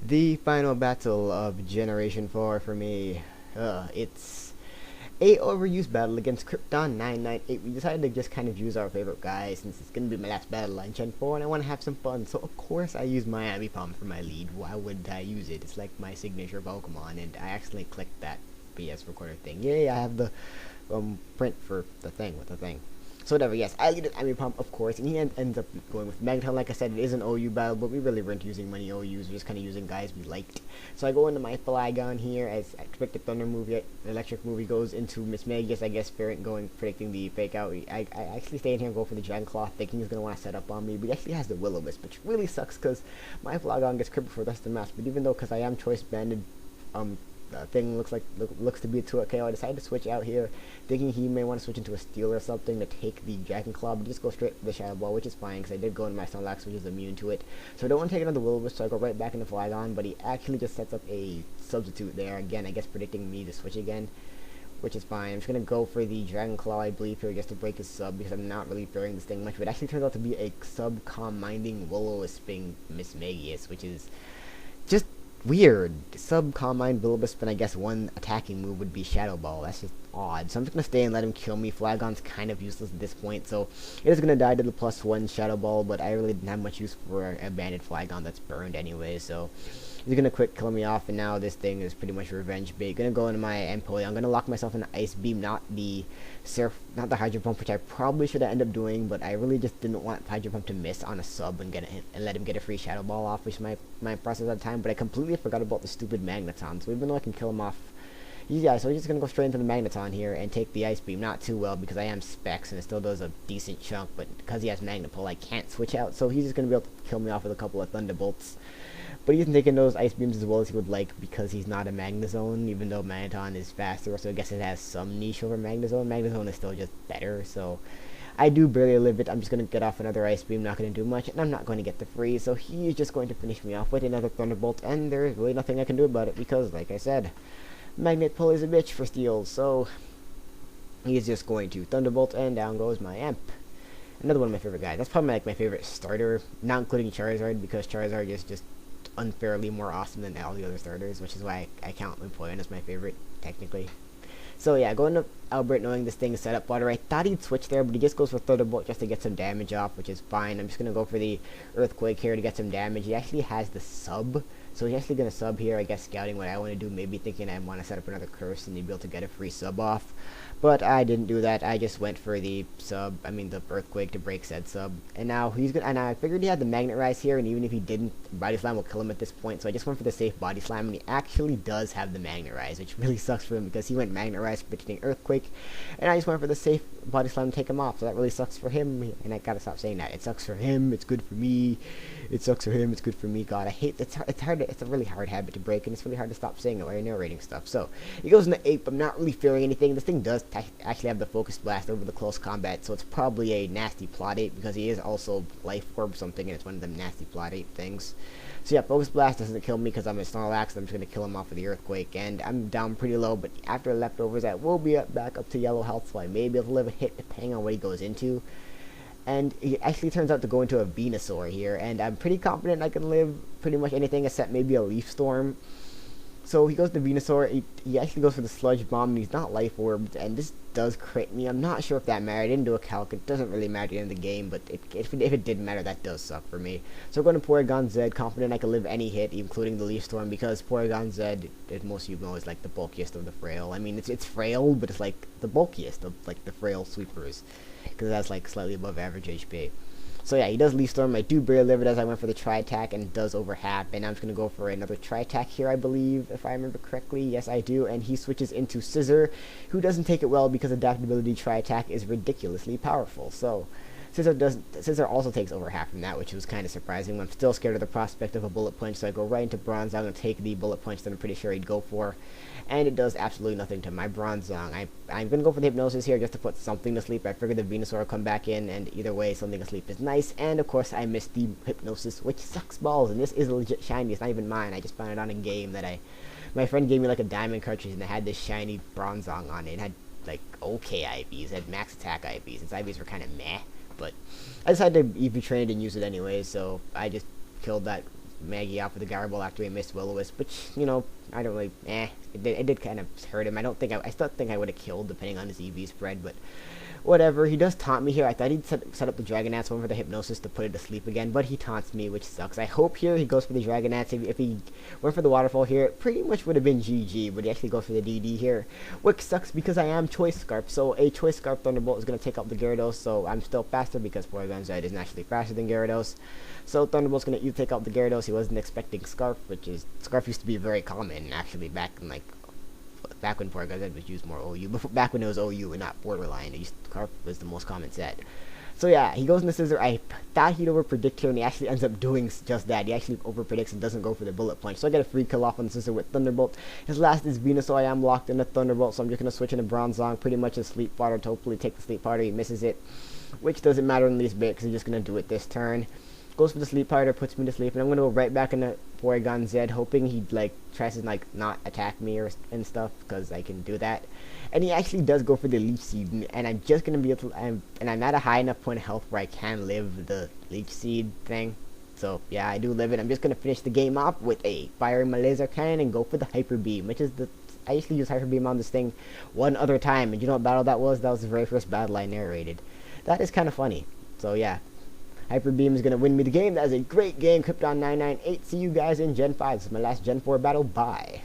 The final battle of Generation 4 for me. It's a overused battle against krypton998. We decided to just kind of use our favorite guy since it's going to be my last battle on Gen 4 and I want to have some fun. So of course I use Miami Palm for my lead. Why wouldn't I use it? It's like my signature Pokemon, and I accidentally clicked that BS recorder thing. Yay, I have the print for the thing with the thing. So whatever, yes, I lead it Miami Palm, of course, and he ends up going with Magneton. Like I said, it is an OU battle, but we really weren't using many OUs. We're just kind of using guys we liked. So I go into my Flygon here as expected Thunder movie, Electric movie goes into Miss Magius, I guess, predicting the fake out. I actually stay in here and go for the Dragon Claw, thinking he's going to want to set up on me, but he actually has the Will-O-Wisp, which really sucks because my Flygon gets crippled for the rest of the match. But even though, because I am choice banded, thing looks to be a 2 KO, I decided to switch out here, thinking he may want to switch into a Steel or something to take the Dragon Claw, but just go straight for the Shadow Ball, which is fine because I did go into my Snorlax, which is immune to it. So I don't want to take another Will-O-Wisp, so I go right back into Flygon, but he actually just sets up a substitute there again, I guess predicting me to switch again, which is fine. I'm just going to go for the Dragon Claw, I believe, here just to break his sub, because I'm not really fearing this thing much, but it actually turns out to be a sub-calm-minding Will-O-Wisping Miss Magius, which is just weird. Sub-Calm-Mind Will-O-Wisp, and I guess one attacking move would be Shadow Ball. That's just odd. So I'm just going to stay and let him kill me. Flygon's kind of useless at this point, so it is going to die to the +1 Shadow Ball, but I really didn't have much use for a banded Flygon that's burned anyway, so he's going to quick kill me off, and now this thing is pretty much revenge bait. Going to go into my Empoleon. I'm going to lock myself in the Ice Beam, not the Hydro Pump, which I probably should have ended up doing, but I really just didn't want Hydro Pump to miss on a sub and let him get a free Shadow Ball off, which is my process at the time, but I completely forgot about the stupid Magneton, so even though I can kill him off, yeah, so we're just going to go straight into the Magneton here and take the Ice Beam. Not too well because I am Specs and it still does a decent chunk, but because he has Magnapole, I can't switch out, so he's just going to be able to kill me off with a couple of Thunderbolts. But he isn't taking those Ice Beams as well as he would like because he's not a Magnezone, even though Magneton is faster, so I guess it has some niche over Magnezone. Magnezone is still just better, so I do barely live it. I'm just going to get off another Ice Beam, not going to do much, and I'm not going to get the freeze, so he's just going to finish me off with another Thunderbolt, and there's really nothing I can do about it because, like I said, Magnetpole is a bitch for Steel, so he's just going to Thunderbolt, and down goes my Amp. Another one of my favorite guys. That's probably like my favorite starter, not including Charizard, because Charizard is just unfairly more awesome than all the other starters, which is why I count Empoleon as my favorite, technically. So yeah, going to Albert knowing this thing is set up water. I thought he'd switch there, but he just goes for Thunderbolt just to get some damage off, which is fine. I'm just going to go for the Earthquake here to get some damage. He actually has the sub, so he's actually going to sub here, I guess scouting what I want to do, maybe thinking I want to set up another curse and be able to get a free sub off. But I didn't do that. I just went for the the Earthquake to break said sub. And now he's gonna. And I figured he had the Magnet Rise here, and even if he didn't, Body Slam will kill him at this point. So I just went for the safe Body Slam, and he actually does have the Magnet Rise, which really sucks for him because he went Magnet Rise predicting Earthquake, and I just went for the safe Body Slam to take him off. So that really sucks for him. And I gotta stop saying that. It sucks for him. It's good for me. It sucks for him. It's good for me. God, I hate. It's hard. It's a really hard habit to break, and it's really hard to stop saying it while you're narrating stuff. So he goes into Ape. I'm not really fearing anything. This thing does actually have the Focus Blast over the close combat, so it's probably a nasty Plot Ape because he is also Life Orb something, and it's one of them nasty Plot Ape things. So yeah, Focus Blast doesn't kill me because I'm a Snorlax, so I'm just going to kill him off with the Earthquake, and I'm down pretty low, but after leftovers, I will be back up to yellow health, so I may be able to live a hit depending on what he goes into. And he actually turns out to go into a Venusaur here, and I'm pretty confident I can live pretty much anything except maybe a Leaf Storm. So he goes to Venusaur, he actually goes for the Sludge Bomb, and he's not Life Orbed, and this does crit me. I'm not sure if that mattered. I didn't do a calc. It doesn't really matter in the game, but if it did matter, that does suck for me. So we're going to Porygon Z, confident I can live any hit, including the Leaf Storm, because Porygon Z, as most of you know, is like the bulkiest of the frail. I mean, it's frail, but it's like the bulkiest of like the frail sweepers, because it has like slightly above average HP. So yeah, he does Leaf Storm. I do barely live it as I went for the Tri-Attack, and it does over half. And I'm just going to go for another Tri-Attack here, I believe, if I remember correctly. Yes, I do. And he switches into Scissor, who doesn't take it well because Adaptability Tri-Attack is ridiculously powerful. So Scissor also takes over half from that, which was kind of surprising. I'm still scared of the prospect of a Bullet Punch, so I go right into Bronzong. I'm going to take the Bullet Punch that I'm pretty sure he'd go for. And it does absolutely nothing to my Bronzong. I'm going to go for the Hypnosis here just to put something to sleep. I figured the Venusaur will come back in, and either way, something to sleep is nice. And, of course, I missed the Hypnosis, which sucks balls. And this is a legit shiny. It's not even mine. I just found it on a game that my friend gave me, like, a diamond cartridge, and it had this shiny Bronzong on it. It had, like, okay IVs. It had max attack IVs. Its IVs were kind of meh. But I decided to EV train it and use it anyway, so I just killed that Maggie off with the Garble after he missed Will-O-Wisp, which, you know, I don't really, it did kind of hurt him. I still think I would have killed depending on his EV spread, but whatever. He does taunt me here. I thought he'd set up the Dragonance one for the Hypnosis to put it to sleep again, but he taunts me, which sucks. I hope here he goes for the Dragonance. If he went for the Waterfall here, it pretty much would have been GG, but he actually goes for the DD here, which sucks because I am Choice Scarf. So a Choice Scarf Thunderbolt is going to take out the Gyarados, so I'm still faster because Porygon Z is naturally faster than Gyarados. So Thunderbolt's going to take out the Gyarados. He wasn't expecting Scarf, Scarf used to be very common, actually, back when Porygon Z was used more OU, back when it was OU and not Borderline, Scarf was the most common set. So yeah, he goes into Scissor. I thought he'd overpredict here, and he actually ends up doing just that. He actually overpredicts and doesn't go for the Bullet Punch. So I get a free kill off on the Scissor with Thunderbolt. His last is Venus, so I am locked into Thunderbolt, so I'm just going to switch into Bronzong, pretty much a Sleep Powder to hopefully take the Sleep Powder. He misses it, which doesn't matter in the least bit, because he's just going to do it this turn. Goes for the Sleep Powder, puts me to sleep, and I'm gonna go right back into Porygon Z, hoping he tries to not attack me and stuff, because I can do that. And he actually does go for the Leech Seed, and I'm just gonna be able to, and I'm at a high enough point of health where I can live the Leech Seed thing. So yeah, I do live it. I'm just gonna finish the game off with a firing my Laser Cannon and go for the Hyper Beam, which is I usually use Hyper Beam on this thing one other time, and you know what battle that was? That was the very first battle I narrated. That is kind of funny. So yeah. Hyper Beam is going to win me the game. That is a great game, krypton998. See you guys in Gen 5. This is my last Gen 4 battle. Bye.